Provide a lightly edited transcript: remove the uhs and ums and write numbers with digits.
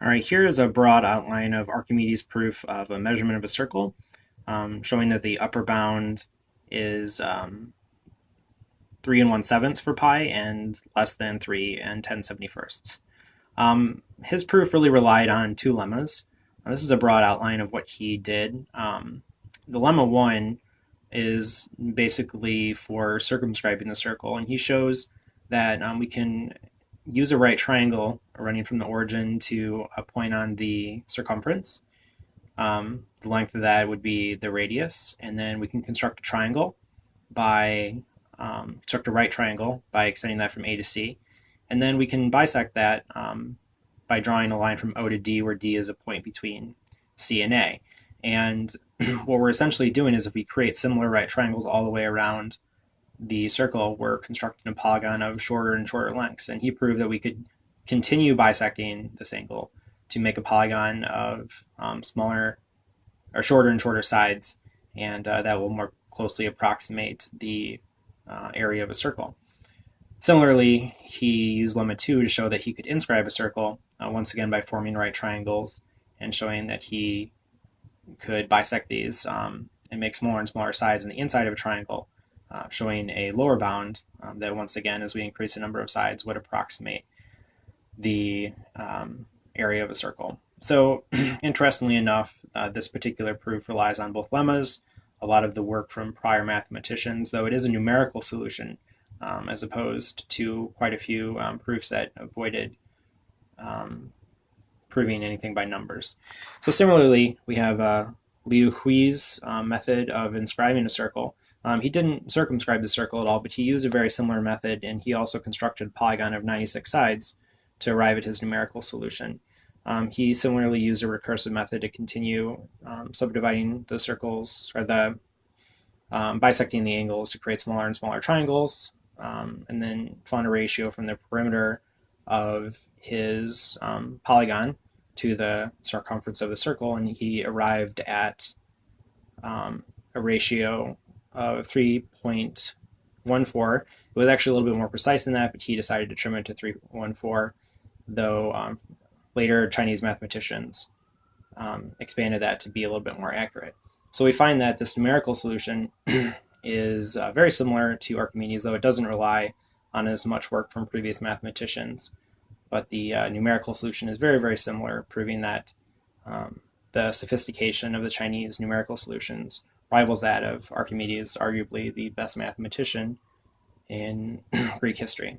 All right, here is a broad outline of Archimedes' proof of a measurement of a circle, showing that the upper bound is 3 1/7 for pi and less than 3 10/71. His proof really relied on two lemmas. This is a broad outline of what he did. The lemma 1 is basically for circumscribing the circle, and he shows that we can use a right triangle running from the origin to a point on the circumference. The length of that would be the radius, and then we can construct a triangle by construct a right triangle by extending that from A to C, and then we can bisect that by drawing a line from O to D, where D is a point between C and A. And what we're essentially doing is if we create similar right triangles all the way around the circle, we're constructing a polygon of shorter and shorter lengths. And he proved that we could continue bisecting this angle to make a polygon of smaller or shorter and shorter sides, and that will more closely approximate the area of a circle. Similarly, he used lemma 2 to show that he could inscribe a circle, once again by forming right triangles and showing that he could bisect these and make smaller and smaller sides on the inside of a triangle, showing a lower bound that once again, as we increase the number of sides, would approximate the area of a circle. So interestingly enough, this particular proof relies on both lemmas, a lot of the work from prior mathematicians, though it is a numerical solution, as opposed to quite a few proofs that avoided proving anything by numbers. So similarly, we have Liu Hui's method of inscribing a circle. He didn't circumscribe the circle at all, but he used a very similar method, and he also constructed a polygon of 96 sides to arrive at his numerical solution. He similarly used a recursive method to continue subdividing the circles, or the bisecting the angles to create smaller and smaller triangles, and then found a ratio from the perimeter of his polygon to the circumference of the circle, and he arrived at a ratio of 3.14. It was actually a little bit more precise than that, but he decided to trim it to 3.14, though later Chinese mathematicians expanded that to be a little bit more accurate. So we find that this numerical solution is very similar to Archimedes, though it doesn't rely on as much work from previous mathematicians. But the numerical solution is very, very similar, proving that the sophistication of the Chinese numerical solutions rivals that of Archimedes, arguably the best mathematician in Greek history.